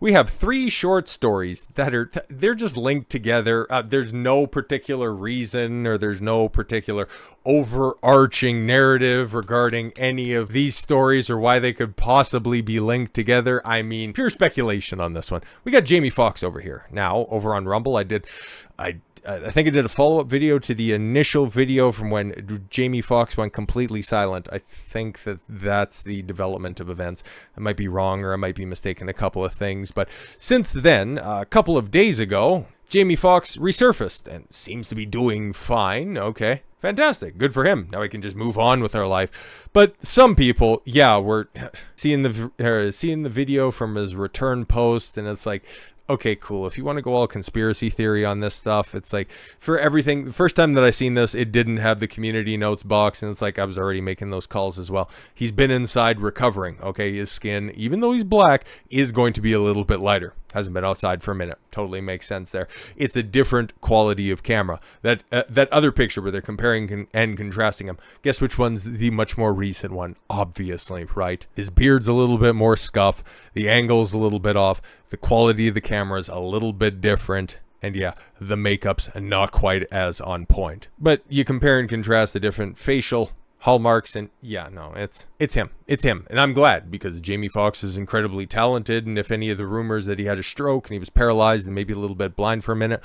We have three short stories that they're just linked together. There's no particular reason or there's no particular overarching narrative regarding any of these stories or why they could possibly be linked together. I mean, pure speculation on this one. We got Jamie Foxx over here. Now, over on Rumble, I think I did a follow-up video to the initial video from when Jamie Foxx went completely silent. I think that's the development of events. I might be wrong or I might be mistaken a couple of things. But since then, a couple of days ago, Jamie Foxx resurfaced and seems to be doing fine. Okay, fantastic. Good for him. Now we can just move on with our life. But some people, yeah, were seeing the video from his return post, and it's like, okay, cool. If you want to go all conspiracy theory on this stuff, it's like, for everything, the first time that I seen this, it didn't have the community notes box, and it's like I was already making those calls as well. He's been inside recovering, okay? His skin, even though he's black, is going to be a little bit lighter. Hasn't been outside for a minute. Totally makes sense there. It's a different quality of camera. That other picture where they're comparing and contrasting him, guess which one's the much more recent one? Obviously, right? His beard's a little bit more scuff. The angle's a little bit off. The quality of the camera's a little bit different. And yeah, the makeup's not quite as on point. But you compare and contrast the different facial hallmarks, and yeah, no, it's him. And I'm glad, because Jamie Foxx is incredibly talented, and if any of the rumors that he had a stroke and he was paralyzed and maybe a little bit blind for a minute,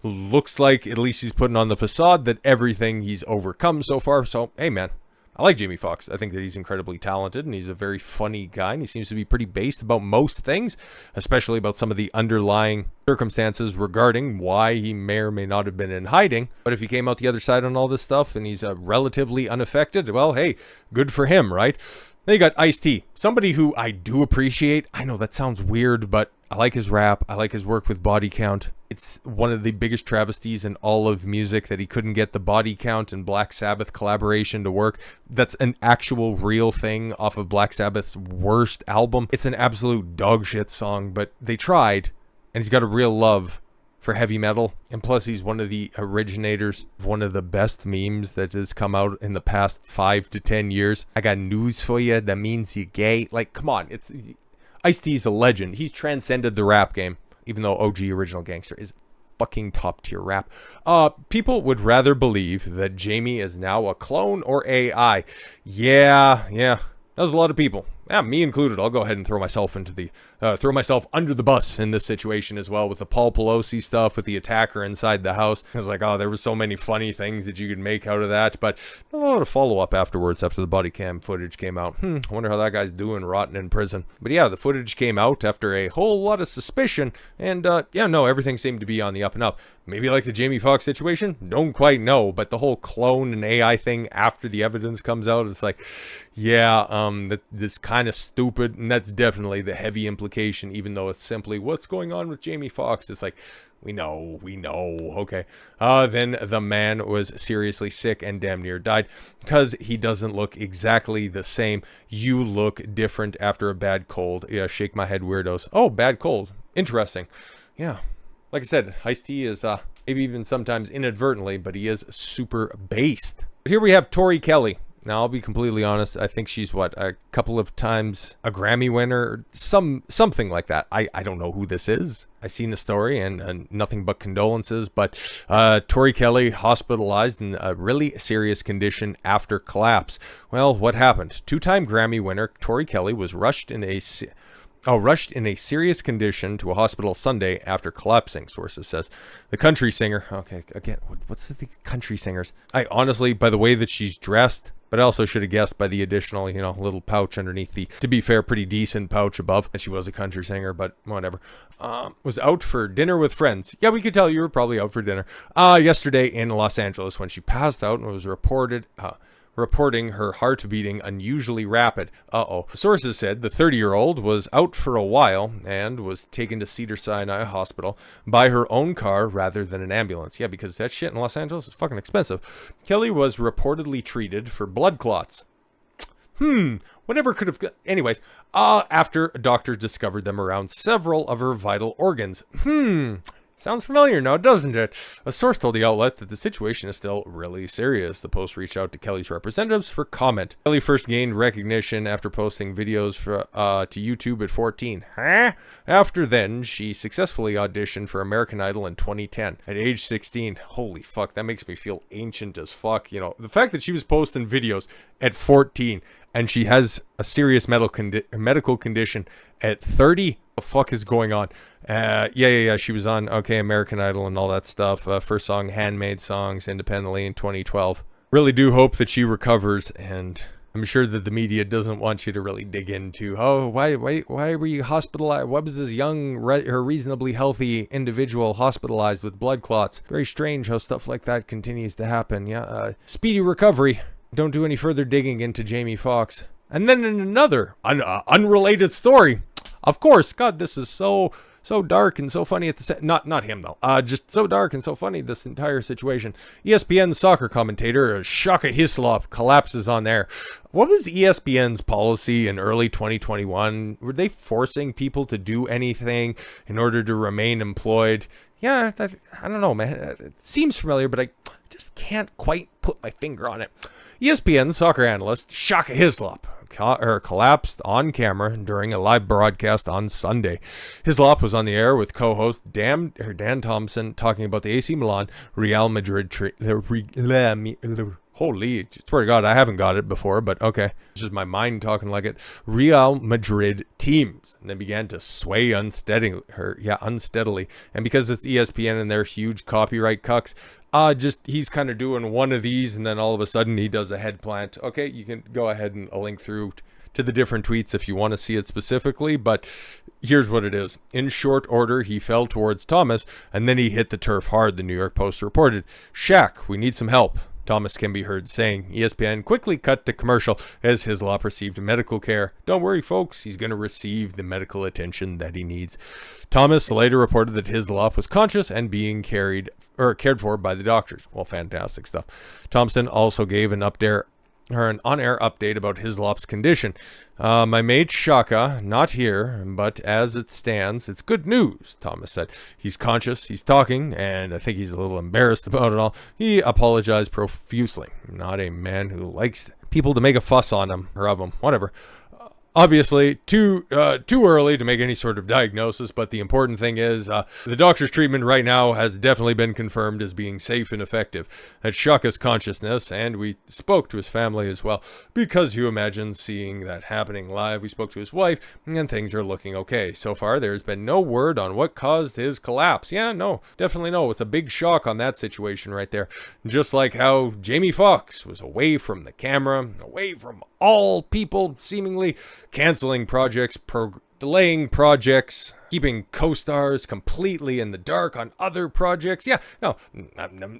looks like at least he's putting on the facade that everything he's overcome so far. So, hey man, I like Jamie Foxx. I think that he's incredibly talented, and he's a very funny guy, and he seems to be pretty based about most things, especially about some of the underlying circumstances regarding why he may or may not have been in hiding. But if he came out the other side on all this stuff and he's relatively unaffected, well, hey, good for him, right? Then you got Ice-T, somebody who I do appreciate. I know that sounds weird, but I like his rap. I like his work with Body Count. It's one of the biggest travesties in all of music that he couldn't get the Body Count and Black Sabbath collaboration to work. That's an actual real thing off of Black Sabbath's worst album. It's an absolute dog shit song, but they tried, and he's got a real love for heavy metal, and plus he's one of the originators of one of the best memes that has come out in the past 5 to 10 years. I got news for you, that means you're gay. Like, come on, Ice-T's a legend. He's transcended the rap game, even though OG Original Gangster is fucking top tier rap. People would rather believe that Jamie is now a clone or AI. Yeah, that was a lot of people. Yeah, me included. I'll go ahead and throw myself under the bus in this situation as well, with the Paul Pelosi stuff, with the attacker inside the house. I was like, oh, there were so many funny things that you could make out of that, but a lot of follow-up afterwards after the body cam footage came out. I wonder how that guy's doing rotting in prison. But yeah, the footage came out after a whole lot of suspicion, and everything seemed to be on the up and up. Maybe like the Jamie Foxx situation? Don't quite know, but the whole clone and AI thing after the evidence comes out, it's like, this kind of stupid, and that's definitely the heavy implication, even though it's simply what's going on with Jamie Foxx. It's like, we know, okay. Then the man was seriously sick and damn near died because he doesn't look exactly the same. You look different after a bad cold. Yeah, shake my head, weirdos. Oh, bad cold. Interesting. Yeah. Like I said, Ice-T is maybe even sometimes inadvertently, but he is super based. But here we have Tori Kelly. Now, I'll be completely honest. I think she's, a couple of times a Grammy winner, something like that. I don't know who this is. I've seen the story and nothing but condolences. But Tori Kelly hospitalized in a really serious condition after collapse. Well, what happened? Two-time Grammy winner Tori Kelly was rushed in a serious condition to a hospital Sunday after collapsing, sources says. The country singer, okay, again, what's the country singers? I honestly, by the way that she's dressed, but I also should have guessed by the additional, little pouch underneath the, to be fair, pretty decent pouch above. And she was a country singer, but whatever. Was out for dinner with friends. Yeah, we could tell you were probably out for dinner. Yesterday in Los Angeles when she passed out and was reporting her heart beating unusually rapid. Sources said the 30-year-old was out for a while and was taken to Cedars-Sinai Hospital by her own car rather than an ambulance. Yeah, because that shit in Los Angeles is fucking expensive. Kelly was reportedly treated for blood clots. Whatever could have... Anyways, after doctors discovered them around several of her vital organs. Sounds familiar now, doesn't it? A source told the outlet that the situation is still really serious. The Post reached out to Kelly's representatives for comment. Kelly first gained recognition after posting videos to YouTube at 14. After then, she successfully auditioned for American Idol in 2010. At age 16, holy fuck, that makes me feel ancient as fuck. You know, the fact that she was posting videos at 14 and she has a serious medical condition at 30, the fuck is going on? Yeah. She was on American Idol and all that stuff. First song, Handmade Songs, independently in 2012. Really do hope that she recovers, and I'm sure that the media doesn't want you to really dig into, why were you hospitalized? What was this young, reasonably healthy individual hospitalized with blood clots? Very strange how stuff like that continues to happen. Yeah, speedy recovery. Don't do any further digging into Jamie Foxx. And then in another unrelated story, of course, God, this is so dark and so funny at the not him though. Just so dark and so funny, this entire situation. ESPN soccer commentator Shaka Hislop collapses on there. What was ESPN's policy in early 2021? Were they forcing people to do anything in order to remain employed? Yeah, I don't know, man. It seems familiar, but I just can't quite put my finger on it. ESPN soccer analyst Shaka Hislop collapsed on camera during a live broadcast on Sunday. Hislop was on the air with co-host Dan Thompson talking about the AC Milan Real Madrid holy, swear to God, I haven't got it before, but okay. It's just my mind talking like it. Real Madrid teams. And they began to sway unsteadily. And because it's ESPN and they're huge copyright cucks, he's kind of doing one of these, and then all of a sudden he does a head plant. Okay, you can go ahead and link through to the different tweets if you want to see it specifically, but here's what it is. In short order, he fell towards Thomas, and then he hit the turf hard, the New York Post reported. Shaq, we need some help, Thomas can be heard saying. ESPN quickly cut to commercial as Hislop received medical care. Don't worry, folks, he's going to receive the medical attention that he needs. Thomas later reported that Hislop was conscious and being cared for by the doctors. Well, fantastic stuff. Thompson also gave an on-air update about Hislop's condition. My mate Shaka, not here, but as it stands, it's good news, Thomas said. He's conscious, he's talking, and I think he's a little embarrassed about it all. He apologized profusely. Not a man who likes people to make a fuss on him or of him, whatever. Obviously, too early to make any sort of diagnosis, but the important thing is the doctor's treatment right now has definitely been confirmed as being safe and effective. That Shaka's consciousness, and we spoke to his family as well, because you imagine seeing that happening live. We spoke to his wife, and things are looking okay. So far, there's been no word on what caused his collapse. Yeah, no, definitely no. It's a big shock on that situation right there. Just like how Jamie Foxx was away from the camera, away from all people, seemingly canceling projects, delaying projects, keeping co-stars completely in the dark on other projects. Yeah, no,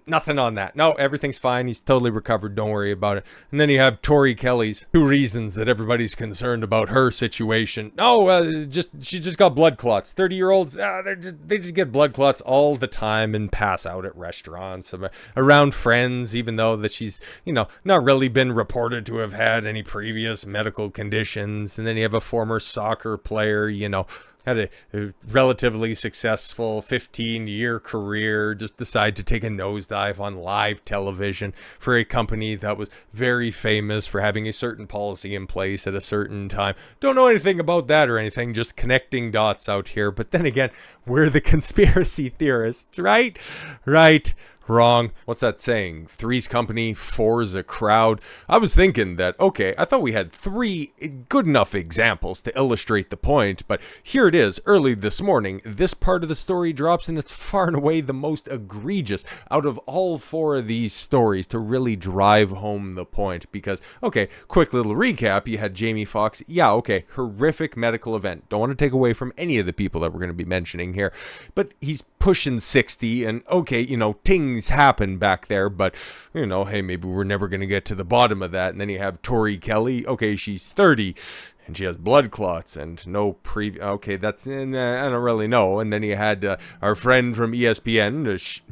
nothing on that. No, everything's fine. He's totally recovered. Don't worry about it. And then you have Tori Kelly's two reasons that everybody's concerned about her situation. No, she just got blood clots. 30-year-olds, they just get blood clots all the time and pass out at restaurants, around friends, even though that she's, not really been reported to have had any previous medical conditions. And then you have a former soccer player, had a relatively successful 15-year career, just decide to take a nosedive on live television for a company that was very famous for having a certain policy in place at a certain time. Don't know anything about that or anything, just connecting dots out here. But then again, we're the conspiracy theorists, right? Right. Wrong. What's that saying? Three's company, four's a crowd. I was thinking that, I thought we had three good enough examples to illustrate the point, but here it is. Early this morning, this part of the story drops, and it's far and away the most egregious out of all four of these stories to really drive home the point. Because, quick little recap. You had Jamie Foxx. Yeah, horrific medical event. Don't want to take away from any of the people that we're going to be mentioning here, but he's pushing 60, and things happen back there, but hey, maybe we're never going to get to the bottom of that. And then you have Tori Kelly. She's 30 and she has blood clots and no that's I don't really know. And then you had our friend from ESPN,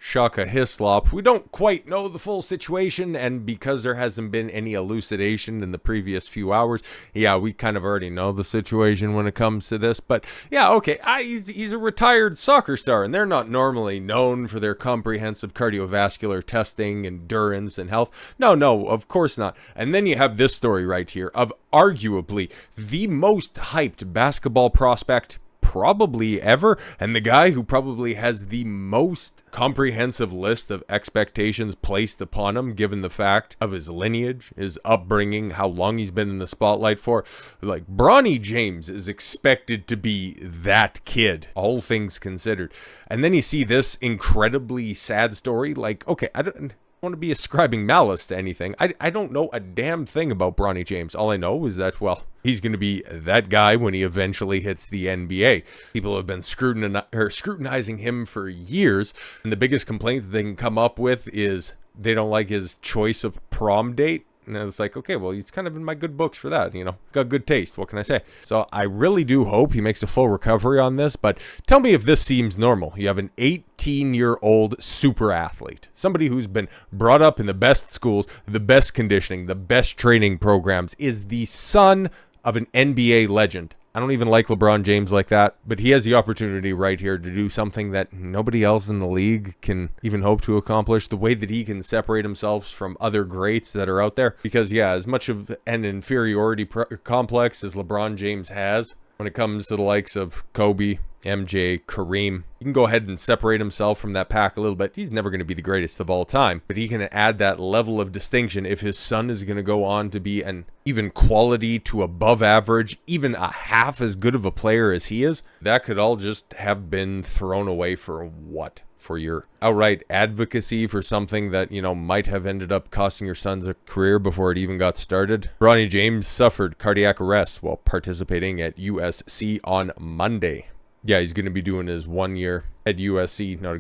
Shaka Hislop. We don't quite know the full situation, and because there hasn't been any elucidation in the previous few hours, yeah, we kind of already know the situation when it comes to this. But yeah, okay, he's a retired soccer star, and they're not normally known for their comprehensive cardiovascular testing, endurance, and health. No, of course not. And then you have this story right here of arguably the most hyped basketball prospect probably ever, and the guy who probably has the most comprehensive list of expectations placed upon him, given the fact of his lineage, his upbringing, how long he's been in the spotlight for. Like, Bronny James is expected to be that kid, all things considered. And then you see this incredibly sad story. Like, okay, I don't want to be ascribing malice to anything. I don't know a damn thing about Bronny James. All I know is that, well, he's going to be that guy when he eventually hits the NBA. People have been scrutinizing him for years, and the biggest complaint that they can come up with is they don't like his choice of prom date. And it's like, okay, well, he's kind of in my good books for that, you know. Got good taste, what can I say? So I really do hope he makes a full recovery on this, but tell me if this seems normal. You have an 18-year-old super athlete, somebody who's been brought up in the best schools, the best conditioning, the best training programs, is the son of an NBA legend. I don't even like LeBron James like that, but he has the opportunity right here to do something that nobody else in the league can even hope to accomplish, the way that he can separate himself from other greats that are out there. Because, yeah, as much of an inferiority complex as LeBron James has, when it comes to the likes of Kobe, MJ, Kareem, he can go ahead and separate himself from that pack a little bit. He's never going to be the greatest of all time, but he can add that level of distinction if his son is going to go on to be an even quality to above average, even a half as good of a player as he is. That could all just have been thrown away for what? For your outright advocacy for something that, you know, might have ended up costing your son's a career before it even got started. Bronny James suffered cardiac arrest while participating at USC on Monday. Yeah, he's going to be doing his 1 year at USC, not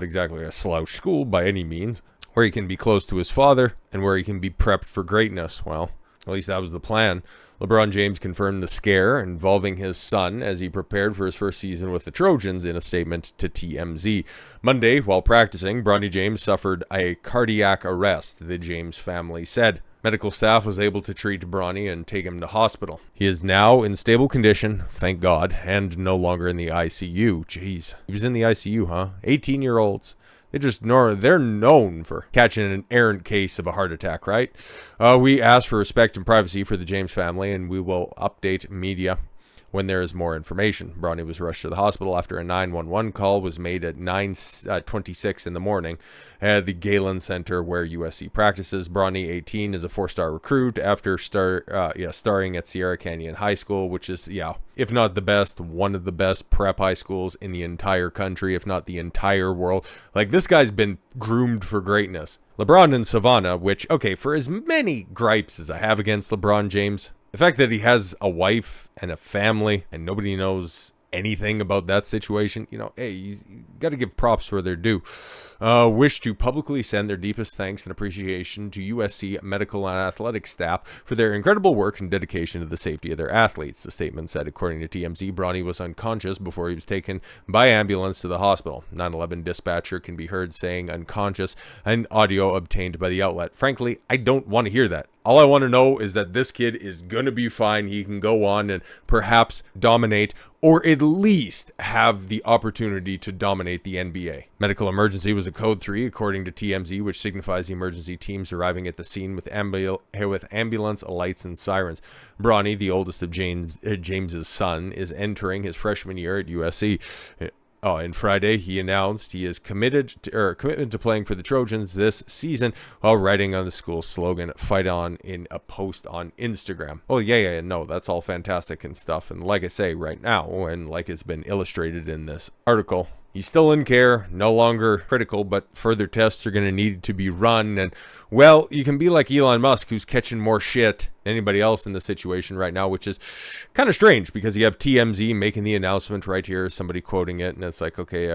exactly a slouch school by any means, where he can be close to his father and where he can be prepped for greatness. Well, at least that was the plan. LeBron James confirmed the scare involving his son as he prepared for his first season with the Trojans in a statement to TMZ. Monday, while practicing, Bronny James suffered a cardiac arrest, the James family said. Medical staff was able to treat Bronny and take him to hospital. He is now in stable condition, thank God, and no longer in the ICU. Jeez, he was in the ICU, huh? 18-year-olds. They're known for catching an errant case of a heart attack, right? We ask for respect and privacy for the James family, and we will update media when there is more information. Bronny was rushed to the hospital after a 911 call was made at 9:26 in the morning at the Galen Center where USC practices. Bronny, 18, is a 4-star recruit after starring at Sierra Canyon High School, which is, if not the best, one of the best prep high schools in the entire country, if not the entire world. Like, this guy's been groomed for greatness. LeBron and Savannah, which, okay, for as many gripes as I have against LeBron James, the fact that he has a wife and a family and nobody knows anything about that situation, you know, hey, he's got to give props where they're due. Wish to publicly send their deepest thanks and appreciation to USC medical and athletic staff for their incredible work and dedication to the safety of their athletes, the statement said. According to TMZ, Bronny was unconscious before he was taken by ambulance to the hospital. 911 dispatcher can be heard saying unconscious, and audio obtained by the outlet. Frankly, I don't want to hear that. All I want to know is that this kid is going to be fine. He can go on and perhaps dominate, or at least have the opportunity to dominate the NBA. Medical emergency was a code 3, according to TMZ, which signifies the emergency teams arriving at the scene with ambulance lights and sirens. Bronny, the oldest of James's son, is entering his freshman year at USC. And Friday, he announced he is commitment to playing for the Trojans this season while writing on the school's slogan, "Fight on," in a post on Instagram. Oh, no, that's all fantastic and stuff. And like I say right now, and like it's been illustrated in this article, he's still in care, no longer critical, but further tests are going to need to be run. And, well, you can be like Elon Musk, who's catching more shit than anybody else in the situation right now, which is kind of strange because you have TMZ making the announcement right here, somebody quoting it, and it's like, okay,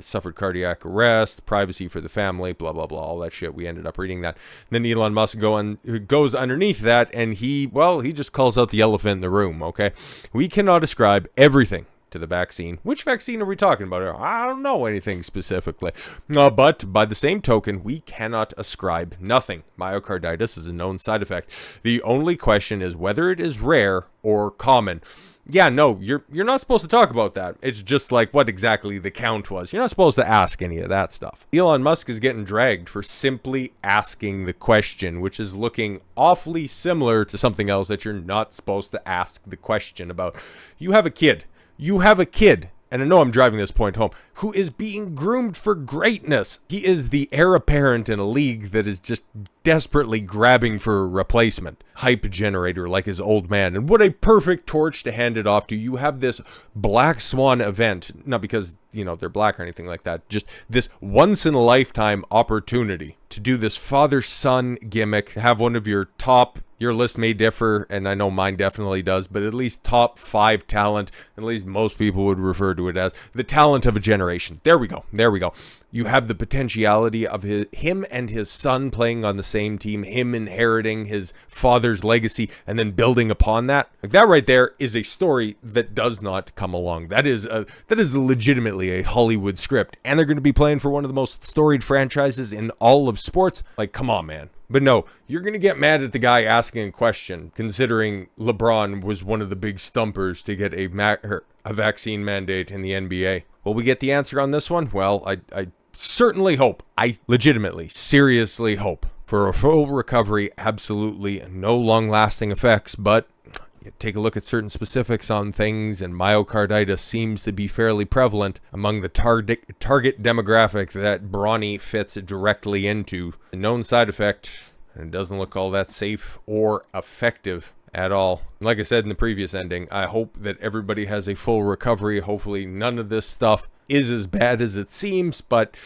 suffered cardiac arrest, privacy for the family, blah, blah, blah, all that shit. We ended up reading that. And then Elon Musk goes underneath that, and he just calls out the elephant in the room, okay? We cannot ascribe everything to the vaccine. Which vaccine are we talking about? I don't know anything specifically. But by the same token, we cannot ascribe nothing. Myocarditis is a known side effect. The only question is whether it is rare or common. Yeah, no, you're not supposed to talk about that. It's just like what exactly the count was. You're not supposed to ask any of that stuff. Elon Musk is getting dragged for simply asking the question, which is looking awfully similar to something else that you're not supposed to ask the question about. You have a kid. And I know I'm driving this point home, who is being groomed for greatness. He is the heir apparent in a league that is just desperately grabbing for a replacement. Hype generator like his old man. And what a perfect torch to hand it off to. You have this black swan event, not because, they're black or anything like that, just this once in a lifetime opportunity to do this father-son gimmick, have one of your list may differ, and I know mine definitely does, but at least top 5 talent, at least most people would refer to it as the talent of a generation. There we go. You have the potentiality of him and his son playing on the same team, him inheriting his father's legacy, and then building upon that. Like that right there is a story that does not come along. That is legitimately a Hollywood script, and they're going to be playing for one of the most storied franchises in all of sports. Like, come on, man. But no, you're going to get mad at the guy asking a question, considering LeBron was one of the big stumpers to get a vaccine mandate in the NBA. Will we get the answer on this one? Well, I certainly hope. I legitimately, seriously hope for a full recovery. Absolutely no long-lasting effects, but you take a look at certain specifics on things, and myocarditis seems to be fairly prevalent among the target demographic that Bronny fits directly into. A known side effect, and it doesn't look all that safe or effective at all. Like I said in the previous ending, I hope that everybody has a full recovery. Hopefully none of this stuff is as bad as it seems, but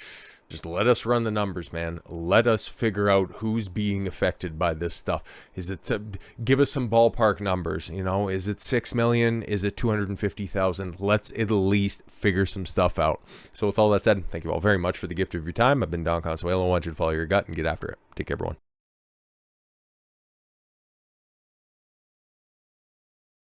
just let us run the numbers, man. Let us figure out who's being affected by this stuff. Give us some ballpark numbers, is it 6 million? Is it 250,000? Let's at least figure some stuff out. So with all that said, thank you all very much for the gift of your time. I've been Don Consuelo. I want you to follow your gut and get after it. Take care, everyone.